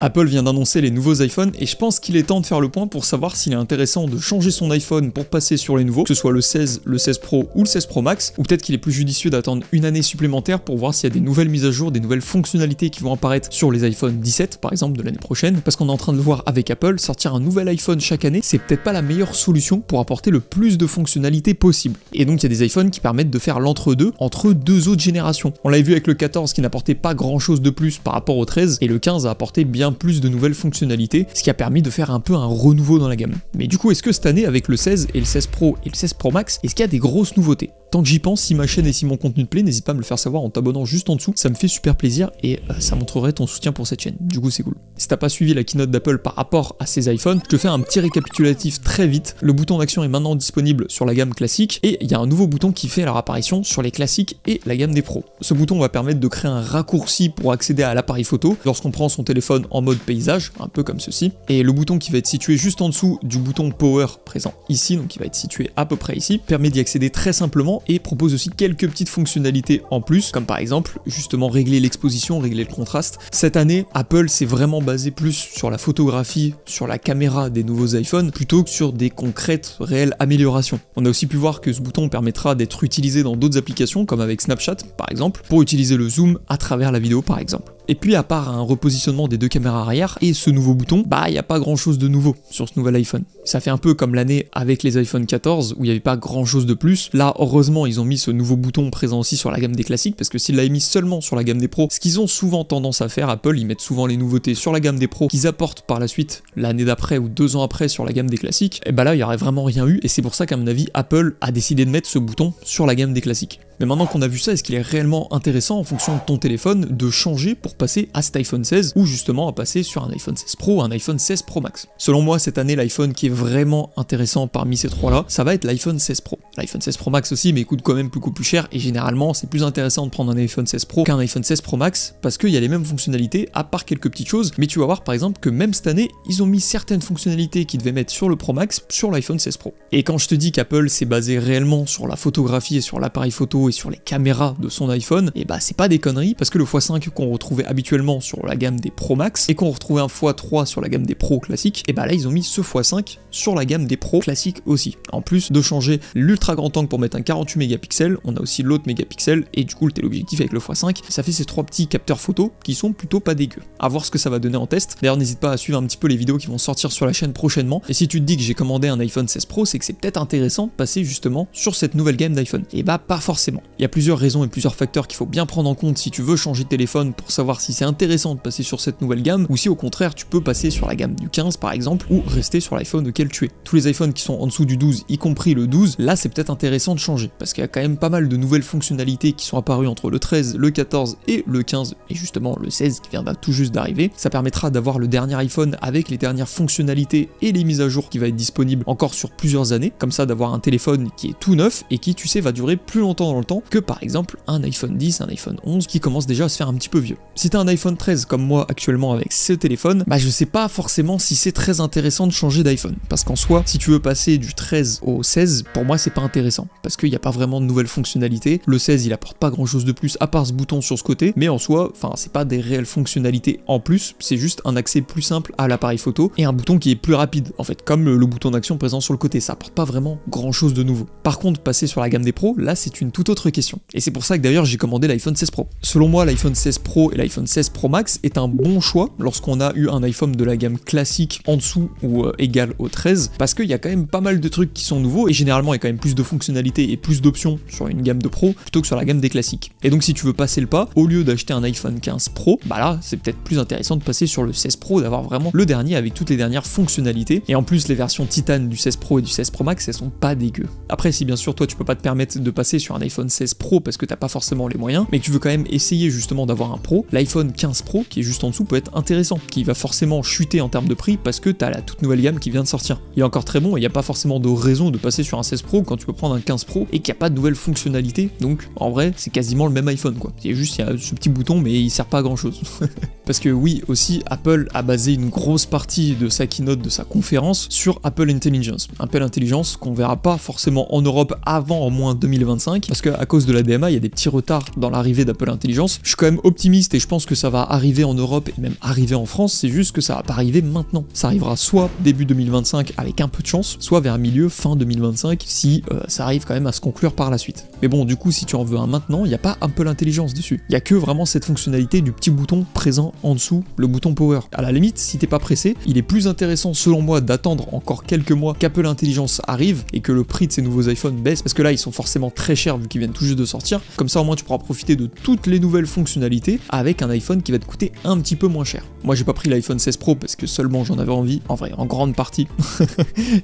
Apple vient d'annoncer les nouveaux iPhones et je pense qu'il est temps de faire le point pour savoir s'il est intéressant de changer son iPhone pour passer sur les nouveaux, que ce soit le 16, le 16 Pro ou le 16 Pro Max, ou peut-être qu'il est plus judicieux d'attendre une année supplémentaire pour voir s'il y a des nouvelles mises à jour, des nouvelles fonctionnalités qui vont apparaître sur les iPhone 17 par exemple de l'année prochaine, parce qu'on est en train de le voir avec Apple, sortir un nouvel iPhone chaque année, c'est peut-être pas la meilleure solution pour apporter le plus de fonctionnalités possible. Et donc il y a des iPhones qui permettent de faire l'entre-deux entre deux autres générations. On l'avait vu avec le 14 qui n'apportait pas grand chose de plus par rapport au 13, et le 15 a apporté bien plus de nouvelles fonctionnalités, ce qui a permis de faire un peu un renouveau dans la gamme. Mais du coup, est-ce que cette année, avec le 16 et le 16 Pro et le 16 Pro Max, est-ce qu'il y a des grosses nouveautés? Tant que j'y pense, si ma chaîne et si mon contenu te plaît, n'hésite pas à me le faire savoir en t'abonnant juste en dessous, ça me fait super plaisir et ça montrerait ton soutien pour cette chaîne, du coup c'est cool. Si t'as pas suivi la keynote d'Apple par rapport à ces iPhones, je te fais un petit récapitulatif très vite. Le bouton d'action est maintenant disponible sur la gamme classique et il y a un nouveau bouton qui fait leur apparition sur les classiques et la gamme des pros. Ce bouton va permettre de créer un raccourci pour accéder à l'appareil photo lorsqu'on prend son téléphone en mode paysage, un peu comme ceci, et le bouton qui va être situé juste en dessous du bouton Power présent ici, donc qui va être situé à peu près ici, permet d'y accéder très simplement et propose aussi quelques petites fonctionnalités en plus, comme par exemple justement régler l'exposition, régler le contraste. Cette année, Apple s'est vraiment basé plus sur la photographie, sur la caméra des nouveaux iPhones, plutôt que sur des concrètes, réelles améliorations. On a aussi pu voir que ce bouton permettra d'être utilisé dans d'autres applications, comme avec Snapchat par exemple, pour utiliser le zoom à travers la vidéo par exemple. Et puis à part un repositionnement des deux caméras arrière et ce nouveau bouton, il n'y a pas grand chose de nouveau sur ce nouvel iPhone. Ça fait un peu comme l'année avec les iPhone 14 où il n'y avait pas grand chose de plus. Là, heureusement, ils ont mis ce nouveau bouton présent aussi sur la gamme des classiques, parce que s'ils l'avaient mis seulement sur la gamme des pros, ce qu'ils ont souvent tendance à faire, Apple, ils mettent souvent les nouveautés sur la gamme des pros qu'ils apportent par la suite l'année d'après ou 2 ans après sur la gamme des classiques, et là, il n'y aurait vraiment rien eu, et c'est pour ça qu'à mon avis, Apple a décidé de mettre ce bouton sur la gamme des classiques. Mais maintenant qu'on a vu ça, est-ce qu'il est réellement intéressant en fonction de ton téléphone de changer pour passer à cet iPhone 16 ou justement à passer sur un iPhone 16 Pro ou un iPhone 16 Pro Max? Selon moi, cette année, l'iPhone qui est vraiment intéressant parmi ces trois-là, ça va être l'iPhone 16 Pro. L'iPhone 16 Pro Max aussi, mais il coûte quand même beaucoup plus cher et généralement, c'est plus intéressant de prendre un iPhone 16 Pro qu'un iPhone 16 Pro Max parce qu'il y a les mêmes fonctionnalités à part quelques petites choses. Mais tu vas voir par exemple que même cette année, ils ont mis certaines fonctionnalités qu'ils devaient mettre sur le Pro Max sur l'iPhone 16 Pro. Et quand je te dis qu'Apple s'est basé réellement sur la photographie et sur l'appareil photo et sur les caméras de son iPhone, et c'est pas des conneries parce que le x5 qu'on retrouvait habituellement sur la gamme des Pro Max et qu'on retrouvait un x3 sur la gamme des Pro classiques, et là ils ont mis ce x5 sur la gamme des Pro classiques aussi. En plus de changer l'ultra grand angle pour mettre un 48 mégapixels, on a aussi l'autre mégapixel et du coup le téléobjectif avec le x5, ça fait ces 3 petits capteurs photo qui sont plutôt pas dégueux. À voir ce que ça va donner en test. D'ailleurs n'hésite pas à suivre un petit peu les vidéos qui vont sortir sur la chaîne prochainement. Et si tu te dis que j'ai commandé un iPhone 16 Pro, c'est que c'est peut-être intéressant de passer justement sur cette nouvelle gamme d'iPhone. Et pas forcément. Il y a plusieurs raisons et plusieurs facteurs qu'il faut bien prendre en compte si tu veux changer de téléphone pour savoir si c'est intéressant de passer sur cette nouvelle gamme ou si au contraire tu peux passer sur la gamme du 15 par exemple ou rester sur l'iPhone auquel tu es. Tous les iPhones qui sont en dessous du 12, y compris le 12, là c'est peut-être intéressant de changer parce qu'il y a quand même pas mal de nouvelles fonctionnalités qui sont apparues entre le 13, le 14 et le 15 et justement le 16 qui vient tout juste d'arriver. Ça permettra d'avoir le dernier iPhone avec les dernières fonctionnalités et les mises à jour qui va être disponible encore sur plusieurs années, comme ça d'avoir un téléphone qui est tout neuf et qui tu sais va durer plus longtemps dans le temps que par exemple un iPhone 10, un iPhone 11 qui commence déjà à se faire un petit peu vieux. Si t'as un iPhone 13 comme moi actuellement avec ce téléphone, je sais pas forcément si c'est très intéressant de changer d'iPhone parce qu'en soi, si tu veux passer du 13 au 16, pour moi c'est pas intéressant parce qu'il n'y a pas vraiment de nouvelles fonctionnalités. Le 16 il apporte pas grand chose de plus à part ce bouton sur ce côté, mais en soi, c'est pas des réelles fonctionnalités en plus, c'est juste un accès plus simple à l'appareil photo et un bouton qui est plus rapide en fait, comme le bouton d'action présent sur le côté, ça apporte pas vraiment grand chose de nouveau. Par contre, passer sur la gamme des pros, là c'est une toute autre question. Et c'est pour ça que d'ailleurs j'ai commandé l'iPhone 16 Pro. Selon moi, l'iPhone 16 Pro et l'iPhone 16 Pro Max est un bon choix lorsqu'on a eu un iPhone de la gamme classique en dessous ou égal au 13, parce qu'il y a quand même pas mal de trucs qui sont nouveaux et généralement il y a quand même plus de fonctionnalités et plus d'options sur une gamme de Pro plutôt que sur la gamme des classiques. Et donc si tu veux passer le pas, au lieu d'acheter un iPhone 15 Pro, là c'est peut-être plus intéressant de passer sur le 16 Pro, d'avoir vraiment le dernier avec toutes les dernières fonctionnalités. Et en plus les versions Titane du 16 Pro et du 16 Pro Max, elles sont pas dégueu. Après si bien sûr toi tu peux pas te permettre de passer sur un iPhone 16 Pro parce que t'as pas forcément les moyens, mais que tu veux quand même essayer justement d'avoir un Pro, l'iPhone 15 Pro qui est juste en dessous peut être intéressant, qui va forcément chuter en termes de prix parce que t'as la toute nouvelle gamme qui vient de sortir. Il est encore très bon et il n'y a pas forcément de raison de passer sur un 16 Pro quand tu peux prendre un 15 Pro et qu'il n'y a pas de nouvelles fonctionnalités, donc en vrai c'est quasiment le même iPhone quoi. C'est juste il y a ce petit bouton mais il sert pas à grand chose. Parce que oui aussi Apple a basé une grosse partie de sa keynote, de sa conférence sur Apple Intelligence. Apple Intelligence qu'on verra pas forcément en Europe avant au moins 2025 parce que qu'à cause de la DMA, il y a des petits retards dans l'arrivée d'Apple Intelligence. Je suis quand même optimiste et je pense que ça va arriver en Europe et même arriver en France, c'est juste que ça va pas arriver maintenant. Ça arrivera soit début 2025 avec un peu de chance, soit vers milieu, fin 2025, si ça arrive quand même à se conclure par la suite. Mais bon, du coup, si tu en veux un maintenant, il n'y a pas Apple Intelligence dessus. Il n'y a que vraiment cette fonctionnalité du petit bouton présent en dessous, le bouton Power. À la limite, si t'es pas pressé, il est plus intéressant selon moi d'attendre encore quelques mois qu'Apple Intelligence arrive et que le prix de ces nouveaux iPhones baisse, parce que là, ils sont forcément très chers vu qu'ils viennent tout juste de sortir. Comme ça, au moins, tu pourras profiter de toutes les nouvelles fonctionnalités avec un iPhone qui va te coûter un petit peu moins cher. Moi, j'ai pas pris l'iPhone 16 Pro parce que seulement j'en avais envie, en vrai, en grande partie.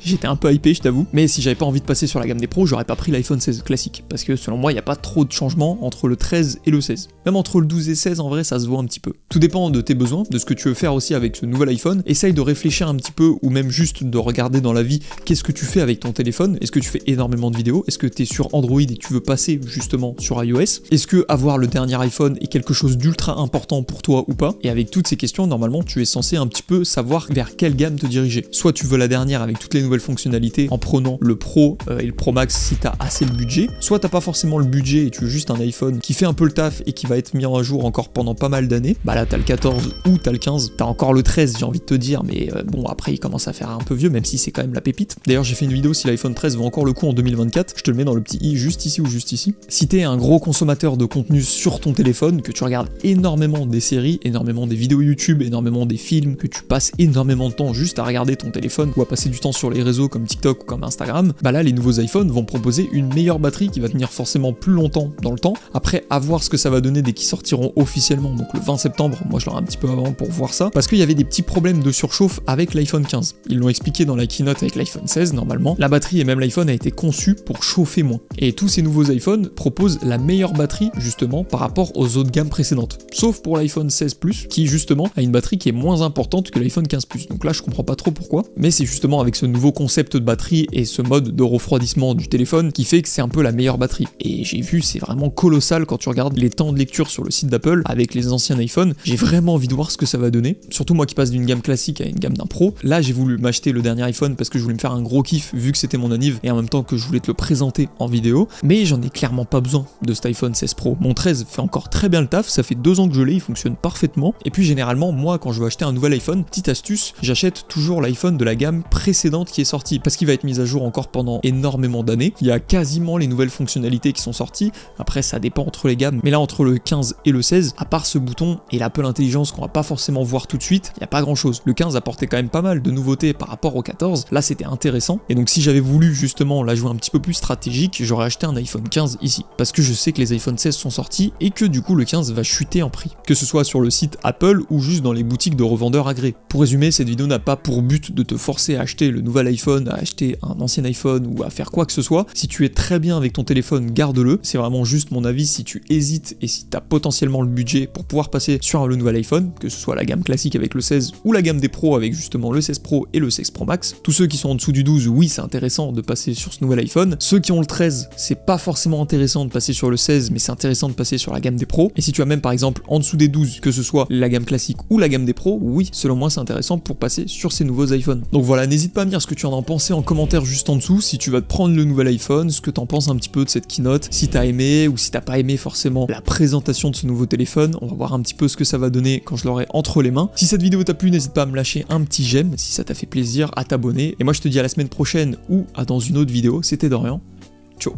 J'étais un peu hypé, je t'avoue. Mais si j'avais pas envie de passer sur la gamme des pros, j'aurais pas pris l'iPhone 16 classique, parce que selon moi, il n'y a pas trop de changements entre le 13 et le 16. Même entre le 12 et 16, en vrai, ça se voit un petit peu. Tout dépend de tes besoins, de ce que tu veux faire aussi avec ce nouvel iPhone. Essaye de réfléchir un petit peu, ou même juste de regarder dans la vie, qu'est-ce que tu fais avec ton téléphone? Est-ce que tu fais énormément de vidéos? Est-ce que tu es sur Android et tu veux passer justement sur iOS? Est-ce que avoir le dernier iPhone est quelque chose d'ultra important pour toi ou pas? Et avec toutes ces questions, normalement, tu es censé un petit peu savoir vers quelle gamme te diriger. Soit tu veux la dernière avec toutes les nouvelles fonctionnalités en prenant le Pro et le Pro Max si tu as assez le budget, soit t'as pas forcément le budget et tu veux juste un iPhone qui fait un peu le taf et qui va être mis à jour encore pendant pas mal d'années. Bah là, t'as le 14 ou t'as le 15, t'as encore le 13, j'ai envie de te dire, mais bon, après il commence à faire un peu vieux, même si c'est quand même la pépite. D'ailleurs, j'ai fait une vidéo si l'iPhone 13 vaut encore le coup en 2024, je te le mets dans le petit i juste ici ou juste ici. Si t'es un gros consommateur de contenu sur ton téléphone, que tu regardes énormément des séries, énormément des vidéos YouTube, énormément des films, que tu passes énormément de temps juste à regarder ton téléphone ou à passer du temps sur les réseaux comme TikTok ou comme Instagram, bah là les nouveaux iPhones vont proposer une meilleure batterie qui va tenir forcément plus longtemps dans le temps. Après, à voir ce que ça va donner dès qu'ils sortiront officiellement, donc le 20 septembre, moi je l'aurai un petit peu avant pour voir ça, parce qu'il y avait des petits problèmes de surchauffe avec l'iPhone 15. Ils l'ont expliqué dans la keynote avec l'iPhone 16, normalement, la batterie et même l'iPhone a été conçue pour chauffer moins. Et tous ces nouveaux iPhones proposent la meilleure batterie, justement, par rapport aux autres gammes précédentes. Sauf pour l'iPhone 16 Plus, qui justement a une batterie qui est moins importante que l'iPhone 15 Plus. Donc là, je comprends pas trop pourquoi, mais c'est justement avec ce nouveau concept de batterie et ce mode de refroidissement du téléphone qui fait que c'est un peu la meilleure batterie. Et j'ai vu, c'est vraiment colossal quand tu regardes les temps de lecture sur le site d'Apple avec les anciens iPhones. J'ai vraiment envie de voir ce que ça va donner, surtout moi qui passe d'une gamme classique à une gamme d'un pro. Là, j'ai voulu m'acheter le dernier iPhone parce que je voulais me faire un gros kiff vu que c'était mon anniv et en même temps que je voulais te le présenter en vidéo, mais j'en ai clairement pas besoin de cet iPhone 16 Pro. Mon 13 fait encore très bien le taf, ça fait 2 ans que je l'ai, il fonctionne parfaitement. Et puis généralement, moi quand je veux acheter un nouvel iPhone, petite astuce, j'achète toujours l'iPhone de la gamme précédente qui est sortie, parce qu'il va être mis à jour encore pendant énormément d'années. Il y a quasiment les nouvelles fonctionnalités qui sont sorties, après ça dépend entre les gammes, mais là entre le 15 et le 16, à part ce bouton et l'Apple Intelligence qu'on va pas forcément voir tout de suite, il n'y a pas grand chose. Le 15 apportait quand même pas mal de nouveautés par rapport au 14, là c'était intéressant, et donc si j'avais voulu justement la jouer un petit peu plus stratégique, j'aurais acheté un iPhone 15 ici, parce que je sais que les iPhone 16 sont sortis et que du coup le 15 va chuter en prix, que ce soit sur le site Apple ou juste dans les boutiques de revendeurs agréés. Pour résumer, cette vidéo n'a pas pour but de te forcer à acheter le nouvel iPhone, à acheter un ancien iPhone ou à faire quoi que ce soit. Si tu es très bien avec ton téléphone, garde-le, c'est vraiment juste mon avis. Si tu hésites et si tu as potentiellement le budget pour pouvoir passer sur le nouvel iPhone, que ce soit la gamme classique avec le 16 ou la gamme des pros avec justement le 16 Pro et le 16 Pro Max, tous ceux qui sont en dessous du 12, oui c'est intéressant de passer sur ce nouvel iPhone. Ceux qui ont le 13, c'est pas forcément intéressant de passer sur le 16, mais c'est intéressant de passer sur la gamme des pros. Et si tu as même par exemple en dessous des 12, que ce soit la gamme classique ou la gamme des pros, oui, selon moi c'est intéressant pour passer sur ces nouveaux iPhones. Donc voilà, n'hésite pas à me dire ce que tu en as pensé en commentaire juste en dessous, si tu vas te prendre le nouvel iPhone, ce que t'en penses un petit peu de cette keynote, si t'as aimé ou si t'as pas aimé forcément la présentation de ce nouveau téléphone. On va voir un petit peu ce que ça va donner quand je l'aurai entre les mains. Si cette vidéo t'a plu, n'hésite pas à me lâcher un petit j'aime, si ça t'a fait plaisir, à t'abonner. Et moi je te dis à la semaine prochaine ou à dans une autre vidéo. C'était Dorian. Ciao.